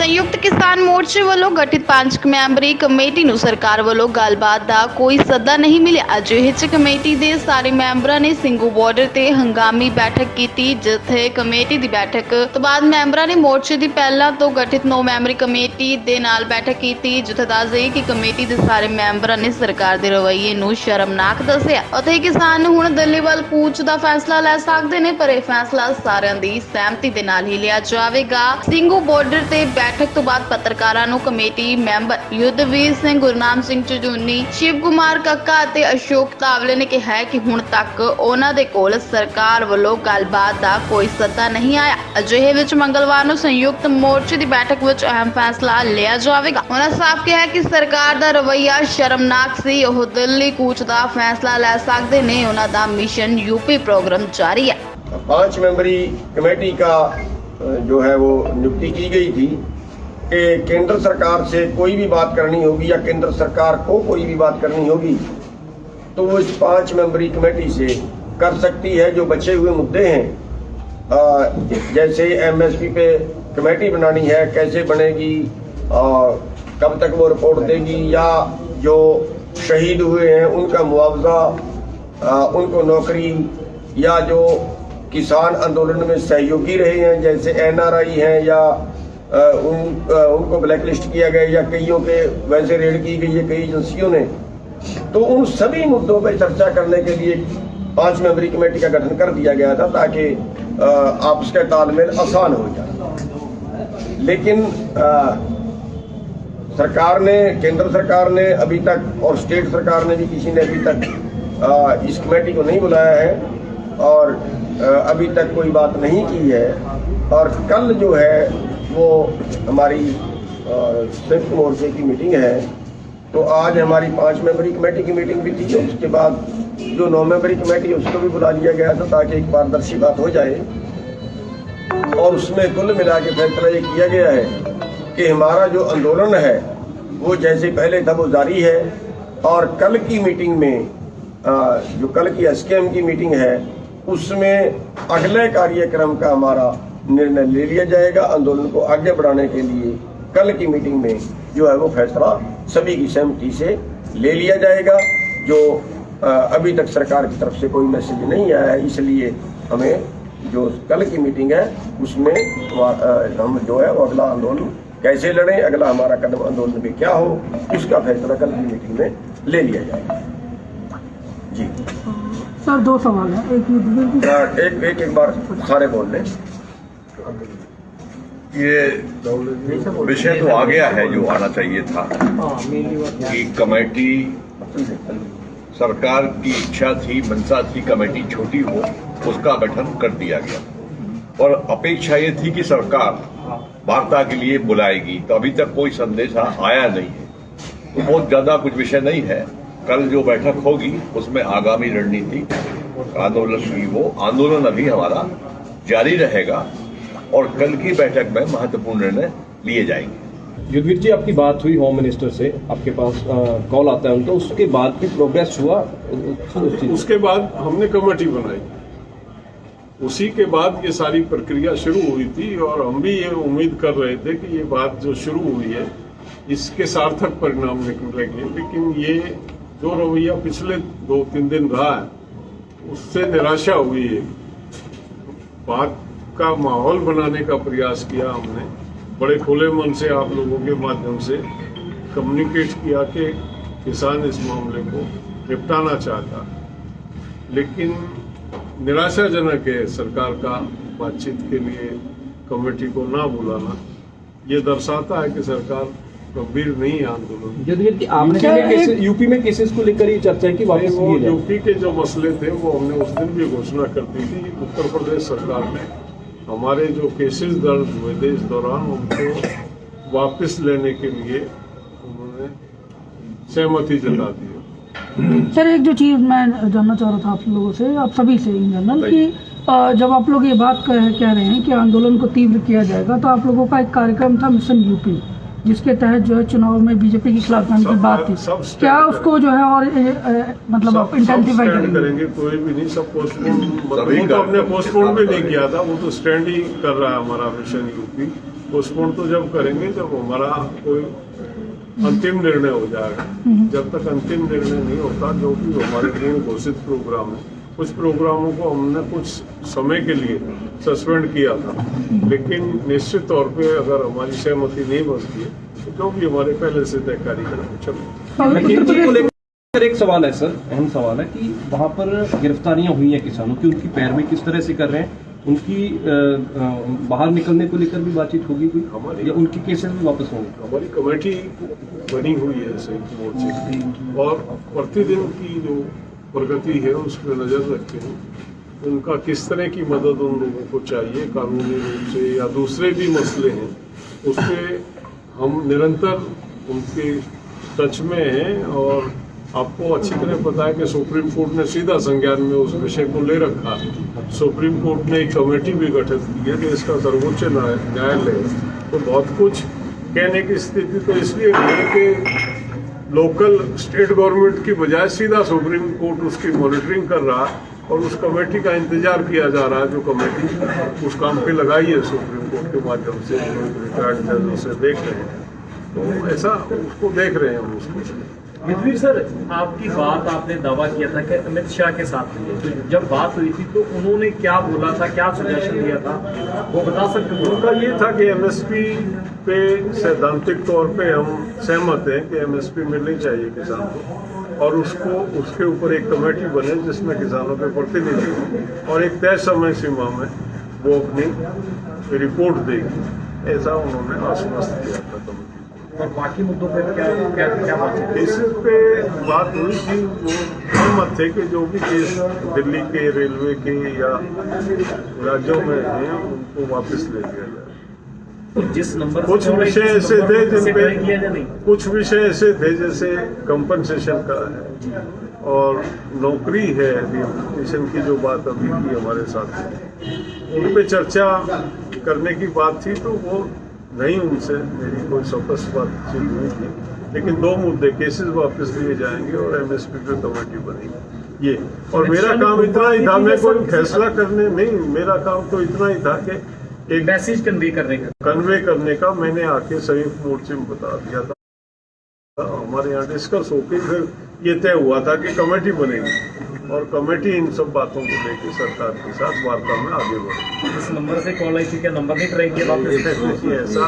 संयुक्त किसान मोर्चे ਵੱਲੋਂ ਗਠਿਤ 5 ਮੈਂਬਰੀ ਕਮੇਟੀ ਨੂੰ ਸਰਕਾਰ ਵੱਲੋਂ ਗੱਲਬਾਤ ਦਾ ਕੋਈ ਸੱਦਾ ਨਹੀਂ ਮਿਲਿਆ। ਅਜਿਹੇ 'ਚ ਕਮੇਟੀ ਦੇ ਸਾਰੇ ਮੈਂਬਰਾਂ ਨੇ ਸਿੰਘੂ ਬਾਰਡਰ ਤੇ ਹੰਗਾਮੀ ਬੈਠਕ ਕੀਤੀ, ਜਿੱਥੇ ਕਮੇਟੀ ਦੀ ਬੈਠਕ ਤੋਂ ਬਾਅਦ ਮੈਂਬਰਾਂ ਨੇ ਮੋਰਚੇ ਦੀ ਪਹਿਲਾਂ ਤੋਂ ਗਠਿਤ 9 ਮੈਂਬਰੀ ਕਮੇਟੀ ਦੇ ਨਾਲ ਬੈਠਕ ਕੀਤੀ, ਜਿੱਥੇ ਦੱਸਦੇ ਕਿ ਕਮੇਟੀ ਦੇ ਸਾਰੇ ਮੈਂਬਰਾਂ ਨੇ ਸਰਕਾਰ ਦੇ ਰਵੱਈਏ ਨੂੰ ਸ਼ਰਮਨਾਕ ਦੱਸਿਆ ਅਤੇ ਕਿਸਾਨ ਹੁਣ ਦਿੱਲੀ ਵੱਲ ਕੂਚ ਦਾ ਫੈਸਲਾ ਲੈ ਸਕਦੇ ਨੇ, ਪਰ ਇਹ ਫੈਸਲਾ ਸਾਰਿਆਂ ਦੀ ਸਹਿਮਤੀ ਦੇ ਨਾਲ ਹੀ ਲਿਆ ਜਾਵੇਗਾ। ਸਿੰਘੂ ਬਾਰਡਰ ਤੇ ਬੈਠਕ ਤੋਂ ਬਾਅਦ ਪੱਤਰਕਾਰਾਂ ਨੂੰ ਕਮੇਟੀ ਮੈਂਬਰ ਯੁੱਧਵੀਰ ਸਿੰਘ, ਗੁਰਨਾਮ ਸਿੰਘ ਝੁੰਝੁਨੀ, ਸ਼ਿਵ ਕੁਮਾਰ ਕੱਕਾ ਅਤੇ ਅਸ਼ੋਕ ਤਾਵਲੇ ਨੇ ਕਿਹਾ ਕਿ ਹੁਣ ਤੱਕ ਉਹਨਾਂ ਦੇ ਕੋਲ ਸਰਕਾਰ ਵੱਲੋਂ ਗੱਲਬਾਤ ਦਾ ਕੋਈ ਸੱਦਾ ਨਹੀਂ ਆਇਆ। ਅਜਿਹੇ ਵਿੱਚ ਮੰਗਲਵਾਰ ਨੂੰ ਸੰਯੁਕਤ ਮੋਰਚੇ ਦੀ ਬੈਠਕ ਵਿੱਚ ਅਹਿਮ ਫੈਸਲਾ ਲਿਆ ਜਾਵੇਗਾ। ਉਹਨਾਂ ਸਾਫ਼ ਕਿਹਾ ਕਿ ਸਰਕਾਰ ਦਾ ਰਵੱਈਆ ਸ਼ਰਮਨਾਕ ਸੀ, ਉਹ ਦਿੱਲੀ ਕੂਚ ਦਾ ਫੈਸਲਾ ਲੈ ਸਕਦੇ ਨੇ। ਉਹਨਾਂ ਦਾ ਮਿਸ਼ਨ यूपी प्रोग्राम जारी है। 5 मेंबरी कमेटी का जो है वो नियुक्ति की गई थी कि केंद्र सरकार से कोई भी बात करनी होगी या केंद्र सरकार को कोई भी बात करनी होगी तो वो इस 5 मेंबरी कमेटी से कर सकती है। जो बचे हुए मुद्दे हैं, जैसे MSP पे कमेटी बनानी है, कैसे बनेगी, कब तक वो रिपोर्ट देगी, या जो शहीद हुए हैं उनका मुआवजा, उनको नौकरी, या जो किसान आंदोलन में सहयोगी रहे हैं जैसे NRI हैं या उनको ब्लैकलिस्ट किया गया या कईयों के वैसे रेड की गई है कई एजेंसियों ने, तो उन सभी मुद्दों पर चर्चा करने के लिए 5 मेंबरी कमेटी का गठन कर दिया गया था ताकि आपस का तालमेल आसान हो जाए। लेकिन सरकार ने, केंद्र सरकार ने अभी तक और स्टेट सरकार ने भी किसी ने अभी तक इस कमेटी को नहीं बुलाया है और अभी तक कोई बात नहीं की है। और कल जो है वो हमारी संयुक्त मोर्चे की मीटिंग है, तो आज हमारी 5 मेंबरी कमेटी की मीटिंग भी थी। उसके बाद जो 9 मेंबरी कमेटी है उसको भी बुला लिया गया था ताकि एक पारदर्शी बात हो जाए। और उसमें कुल मिला के फैसला ये किया गया है कि हमारा जो आंदोलन है वो जैसे पहले था वो जारी है। और कल की मीटिंग में जो कल की SKM की मीटिंग है उसमें अगले कार्यक्रम का हमारा निर्णय ले लिया जाएगा। आंदोलन को आगे बढ़ाने के लिए कल की मीटिंग में जो है वो फैसला सभी की सहमति से ले लिया जाएगा। जो अभी तक सरकार की तरफ से कोई मैसेज नहीं आया है, इसलिए हमें जो कल की मीटिंग है उसमें हम जो है वो अगला आंदोलन कैसे लड़ें, अगला हमारा कदम आंदोलन में क्या हो, इसका फैसला कल की मीटिंग में ले लिया जाएगा। जी सर, 2 सवाल हैं। एक बार सारे बोल लें। ये विषय तो आ गया है जो आना चाहिए था कि कमेटी, सरकार की इच्छा थी, मंशा थी कमेटी छोटी हो, उसका गठन कर दिया गया और अपेक्षा ये थी कि सरकार वार्ता के लिए बुलाएगी, तो अभी तक कोई संदेशा आया नहीं है। तो बहुत ज्यादा कुछ विषय नहीं है। कल जो बैठक होगी उसमें आगामी रणनीति आंदोलन की, वो आंदोलन अभी हमारा जारी रहेगा और कल की बैठक में महत्वपूर्ण निर्णय लिए जाएंगे। युद्धवीर जी, आपकी बात हुई होम मिनिस्टर से, आपके पास कॉल आता है उनका, उसके बाद भी प्रोग्रेस हुआ? उसके बाद हमने कमेटी बनाई, उसी के बाद ये सारी प्रक्रिया शुरू हुई थी और हम भी ये उम्मीद कर रहे थे कि ये बात जो शुरू हुई है इसके सार्थक परिणाम निकलेंगे। लेकिन ये जो रवैया पिछले 2-3 दिन रहा है उससे निराशा हुई है। बात का माहौल बनाने का प्रयास किया हमने, बड़े खुले मन से आप लोगों के माध्यम से कम्युनिकेट किया कि किसान इस मामले को निपटाना चाहता, लेकिन निराशाजनक है सरकार का बातचीत के लिए कमेटी को ना बुलाना। ये दर्शाता है कि सरकार गंभीर नहीं है आंदोलन। आपने यूपी में केसेस को लेकर ही चर्चा की, वापस वो यूपी के जो मसले थे वो हमने उस दिन भी घोषणा कर दी थी। उत्तर प्रदेश सरकार ने हमारे जो केसेस दर्ज हुए थे इस दौरान उनको वापस लेने के लिए उन्होंने सहमति जता दी। सर, एक जो चीज़ मैं जानना चाह रहा था आप लोगों से, आप सभी से इन जनरल, कि जब आप लोग ये बात कह रहे हैं कि आंदोलन को तीव्र किया जाएगा, तो आप लोगों का एक कार्यक्रम था मिशन यूपी, जिसके तहत जो है चुनाव में बीजेपी के खिलाफ जाने की बात थी, क्या उसको जो है और मतलब आप इंटेंसिफाई करेंगे? कोई भी नहीं, सब पोस्टपोन, वो तो हमने पोस्टपोन भी नहीं किया था, वो तो स्टैंड ही कर रहा है हमारा मिशन यूपी। पोस्टपोन तो जब करेंगे जब हमारा कोई अंतिम निर्णय हो जाएगा। जब तक अंतिम निर्णय नहीं होता, जो भी हमारे पूर्ण घोषित प्रोग्राम है, कुछ प्रोग्रामों को हमने कुछ समय के लिए सस्पेंड किया था, लेकिन निश्चित तौर पे अगर हमारी सहमति नहीं बनती है तो जो भी हमारे पहले से तय कार्यक्रम चलो। लेकिन चीज को लेकर एक सवाल है सर, अहम सवाल है कि वहाँ पर गिरफ्तारियां हुई हैं किसानों की, उनकी पैरवी किस तरह से कर रहे हैं, उनकी बाहर निकलने को लेकर भी बातचीत होगी कोई, या उनके केसेस भी वापस होंगे? हमारी कमेटी बनी हुई है संयुक्त मोर्चे की, और प्रतिदिन की जो प्रगति है उस पर नजर रखते हैं। उनका किस तरह की मदद उन लोगों को चाहिए कानूनी रूप से या दूसरे भी मसले हैं, उस पर हम निरंतर उनके टच में हैं। और आपको अच्छी तरह पता है कि सुप्रीम कोर्ट ने सीधा संज्ञान में उस विषय को ले रखा। सुप्रीम कोर्ट ने एक कमेटी भी गठित की है देश का सर्वोच्च न्यायालय। तो बहुत कुछ कहने की स्थिति तो इसलिए है कि लोकल स्टेट गवर्नमेंट की बजाय सीधा सुप्रीम कोर्ट उसकी मॉनिटरिंग कर रहा है, और उस कमेटी का इंतजार किया जा रहा है जो कमेटी उस काम पे लगाई है सुप्रीम कोर्ट के माध्यम से। रिटायर्ड जज उसे देख रहे हैं, तो ऐसा उसको देख रहे हैं हम उसको। विधवीर सर, आपकी बात आपने दावा किया था कि अमित शाह के साथ हुई है, तो जब बात हुई थी तो उन्होंने क्या बोला था, क्या सजेशन दिया था, वो बता सकते हैं? उनका ये था कि एमएसपी पे सैद्धांतिक तौर पे हम सहमत हैं कि एमएसपी मिलनी चाहिए किसान को, और उसके ऊपर एक कमेटी बने जिसमें किसानों के प्रतिनिधि हों, और एक तय समय सीमा में वो अपनी रिपोर्ट देगी। ऐसा उन्होंने आश्वस्त किया था कमेटी। और बाकी मुद्दों पे क्या बात है? इस पे बात हुई थी, वो सहमत थे कि जो भी केस दिल्ली के, रेलवे के या राज्यों में हैं उनको वापस ले लिया जाए। तो जिस नंबर कुछ विषय ऐसे थे जिनपे किया या नहीं? कुछ विषय ऐसे थे जैसे कंपनसेशन का है और नौकरी है, रिहैबिलिटेशन की जो बात अभी की हमारे साथ, उन पे चर्चा करने की बात थी। तो वो नहीं, उनसे मेरी कोई स्पष्ट बातचीत हुई थी, लेकिन दो मुद्दे, केसेस वापस लिए जाएंगे और एमएसपी पे कमेटी बनेगी ये। और मेरा काम इतना ही था, मैं कोई फैसला करने नहीं, मेरा काम तो इतना ही था कि एक मैसेज कन्वे करने का मैंने आके संयुक्त मोर्चे में बता दिया था। हमारे यहाँ डिस्कस होकर फिर ये तय हुआ था कि कमेटी बनेगी, और कमेटी इन सब बातों को लेकर सरकार के साथ वार्ता में आगे बढ़ेगी। जिस नंबर से कॉल आई थी, क्या नंबर नहीं ट्राई किया वापस? ऐसा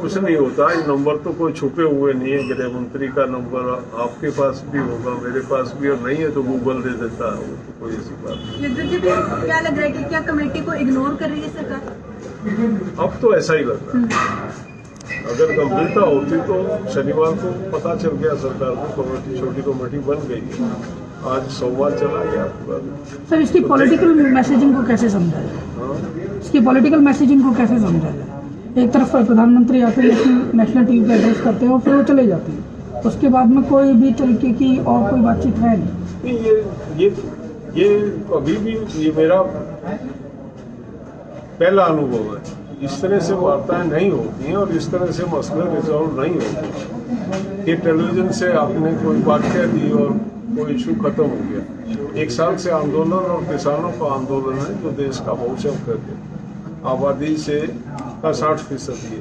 कुछ नहीं होता, ये नंबर तो कोई छुपे हुए नहीं है। गृह मंत्री का नंबर आपके पास भी होगा, मेरे पास भी, और नहीं है तो गूगल दे देता है, वो तो कोई ऐसी बात नहीं। क्या लग रहा है कि क्या कमेटी को इग्नोर कर रही है सरकार? अब तो ऐसा ही लग रहा है। अगर गंभीरता होती तो शनिवार को पता चल गया सरकार को, कमेटी, छोटी कमेटी बन गई। आज सोमवार चला गया पूरा दिन। सर, इसकी पॉलिटिकल मैसेजिंग को कैसे समझा जाए? इसकी पॉलिटिकल मैसेजिंग को कैसे समझा जाए? एक तरफ प्रधानमंत्री आते हैं, नेशनल टीवी पे एड्रेस करते हैं और फिर वो चले जाते हैं, उसके बाद में कोई भी तरीके की और कोई बातचीत है नहीं। ये अभी भी ये मेरा पहला अनुभव है। इस तरह से वार्ताएं नहीं होती हैं और इस तरह से मसले रिजॉल्व नहीं होते कि टेलीविजन से आपने कोई बात कह दी और कोई इशू खत्म हो गया। 1 साल से आंदोलन, और किसानों का आंदोलन है जो देश का भविष्य करके आबादी से का 60% है,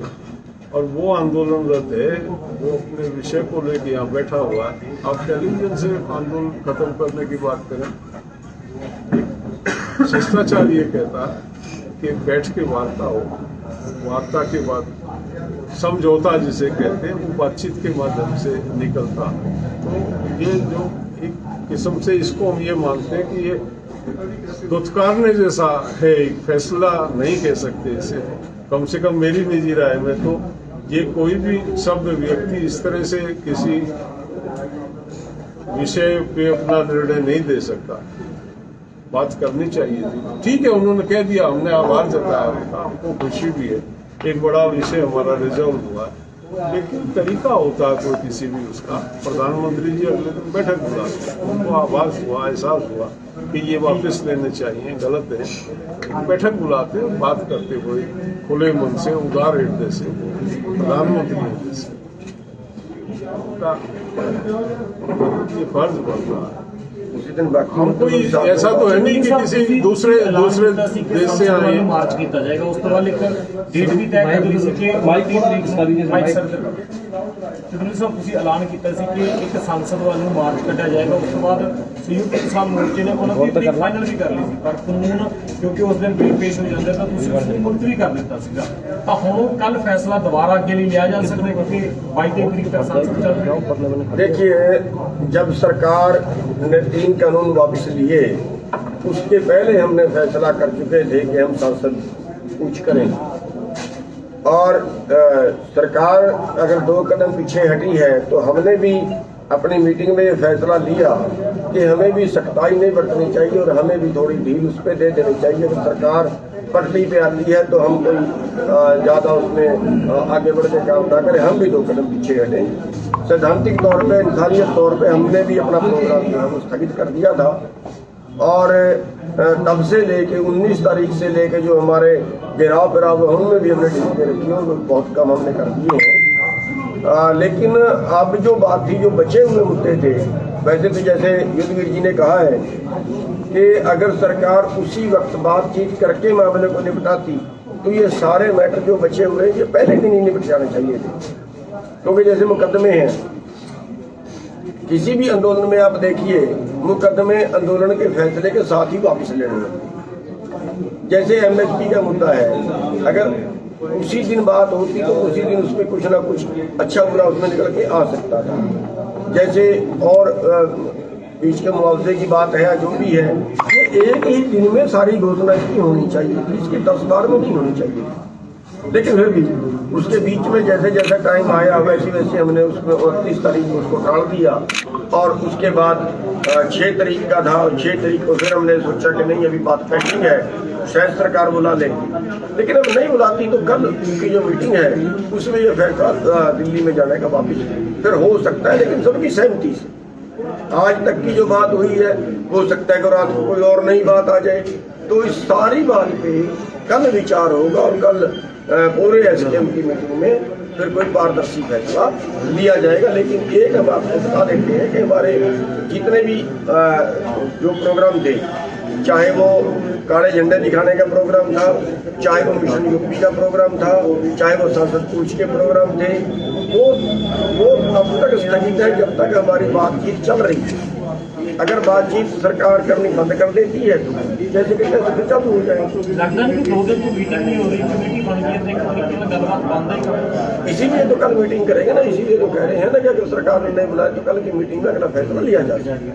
और वो आंदोलनरत है, वो अपने विषय को लेकर यहाँ बैठा हुआ है। आप टेलीविजन से आंदोलन खत्म करने की बात करें, शिष्टाचार ये कहता है कि बैठ के वार्ता हो, वार्ता के बाद समझौता जिसे कहते हैं वो बातचीत के माध्यम से निकलता। तो ये जो एक किस्म से इसको हम ये मानते हैं कि ये दुत्कारने जैसा है, एक फैसला नहीं कह सकते इसे, कम से कम मेरी निजी राय में। तो ये कोई भी शब्द व्यक्ति इस तरह से किसी विषय पे अपना निर्णय नहीं दे सकता। बात करनी चाहिए थी, ठीक है, उन्होंने कह दिया, हमने आभार जताया उनका, हमको खुशी भी है, एक बड़ा विषय हमारा रिजॉल्व हुआ। लेकिन तरीका होता है कोई किसी भी उसका। प्रधानमंत्री जी अगले दिन बैठक बुलाते, उनको आभास हुआ, एहसास हुआ कि ये वापस लेने चाहिए, गलत है, एक बैठक बुलाते और बात करते हुए खुले मन से, उदार हृदय से, प्रधानमंत्री हृदय से, ये फर्ज बनता है। उसी दिन बाकी हम कोई ऐसा तो है नहीं कि किसी दूसरे देश से आए हैं। ਮਾਰਚ ਕੀਤਾ ਜਾਏਗਾ ਉਸ ਤੋਂ ਬਾਅਦ ਇੱਕ ਡੇਟ ਵੀ ਤੈਅ ਕਰ ਲਈ ਸੀ ਕਿ ਮਾਈਕ ਤਰੀਕ ਸਾਰੀ ਜੀ ਮਾਈਕ ਸਰ ਚੰਦੂ ਸਾਹਿਬ ਤੁਸੀਂ ਐਲਾਨ ਕੀਤਾ ਸੀ ਕਿ ਇੱਕ ਸੰਸਦ ਵੱਲ ਨੂੰ ਮਾਰਚ ਕੱਢਿਆ ਜਾਏਗਾ ਉਸ ਤੋਂ ਬਾਅਦ ਸੰਯੁਕਤ ਕਿਸਾਨ ਮੋਰਚੇ ਨੇ ਉਹਨਾਂ ਦੀ ਤਰੀਕ ਫਾਈਨਲ ਵੀ ਕਰ ਲਈ ਸੀ ਪਰ ਕਾਨੂੰਨ ਕਿਉਂਕਿ ਉਸ ਦਿਨ ਬਿੱਲ ਪੇਸ਼ ਹੋ ਜਾਂਦੇ ਤਾਂ ਤੁਸੀਂ ਉਸ ਨੂੰ ਮੁਲਤਵੀ ਕਰ ਦਿੱਤਾ ਸੀਗਾ ਤਾਂ ਹੁਣ ਕੱਲ ਫੈਸਲਾ ਦੁਬਾਰਾ ਅੱਗੇ ਲਈ ਲਿਆ ਜਾ ਸਕਦਾ ਕਿਉਂਕਿ 22 ਤਰੀਕ ਤੱਕ ਸੰਸਦ ਚੱਲ ਰਹੀ है। देखिए, जब सरकार ने 3 कानून वापस लिए उसके पहले हमने फैसला कर चुके थे कि हम संसद कुछ करें और सरकार अगर 2 कदम पीछे हटी है तो हमने भी अपनी मीटिंग में ये फैसला लिया कि हमें भी सख्ताई नहीं बरतनी चाहिए और हमें भी थोड़ी ढील उस पर दे देनी चाहिए। अगर सरकार पटरी पे आती है तो हम कोई ज़्यादा उसमें आगे बढ़ के काम ना करें, हम भी 2 कदम पीछे हटें। सैद्धांतिक तौर पे, इंसानियत तौर पे हमने भी अपना प्रोग्राम जो है वो स्थगित कर दिया था और तब से लेके 19 तारीख से लेके जो हमारे गिराव फिराव उनमें भी हमने ढील दे रखी है, बहुत कम हमने कर दिए हैं। लेकिन अब जो बात थी, जो बचे हुए मुद्दे थे, वैसे तो जैसे युद्धवीर जी ने कहा है कि अगर सरकार उसी वक्त बातचीत करके मामले को निपटाती तो ये सारे मैटर जो बचे हुए हैं ये पहले दिन ही निपट जाने चाहिए थे। क्योंकि जैसे मुकदमे हैं, किसी भी आंदोलन में आप देखिए मुकदमे आंदोलन के फैसले के साथ ही वापस लेने होते। जैसे एमएसपी का मुद्दा है, अगर उसी दिन बात होती तो उसी दिन उसमें कुछ ना कुछ अच्छा बुरा उसमें निकल के आ सकता था। जैसे और बीच के मुआवजे की बात है या जो भी है, ये एक ही दिन में सारी घोषणा इसकी होनी चाहिए थी, इसकी 10 बार में नहीं होनी चाहिए थी। लेकिन फिर भी उसके बीच में जैसे जैसा टाइम आया वैसे वैसे हमने उसमें 29 तारीख को उसको टाल दिया और उसके बाद 6 तारीख का था और 6 तारीख को फिर हमने सोचा कि नहीं अभी बात पेंडिंग है, शायद सरकार बुला लेगी। लेकिन अब नहीं बुलाती तो कल की जो मीटिंग है उसमें यह फैसला दिल्ली में जाने का वापिस फिर हो सकता है, लेकिन सबकी सहमति से। आज तक की जो बात हुई है हो सकता है कि रात को कोई और नई बात आ जाए, तो इस सारी बात पे कल विचार होगा और कल पूरे एसडीएम की मीटिंग में फिर कोई पारदर्शी फैसला लिया जाएगा। लेकिन एक हम आपको बता देते हैं कि हमारे जितने भी जो प्रोग्राम थे, चाहे वो काले झंडे दिखाने का प्रोग्राम था, चाहे वो मिशन यूपी का प्रोग्राम था, चाहे वो संसद पूछ के प्रोग्राम थे, वो अब तक स्थगित है जब तक हमारी बातचीत चल रही है। अगर बातचीत सरकार करनी बंद कर देती है तो जैसे कि फिर चालू हो जाएगी। लगता है कि 2 दिन की मीटिंग नहीं हो रही, कमेटी बन गई है, गलबात बंद है। इसीलिए तो कल मीटिंग करेंगे ना, इसीलिए तो कह रहे हैं ना कि अगर सरकार ने नहीं बुलाया तो कल की मीटिंग में अगला फैसला लिया जाएगा।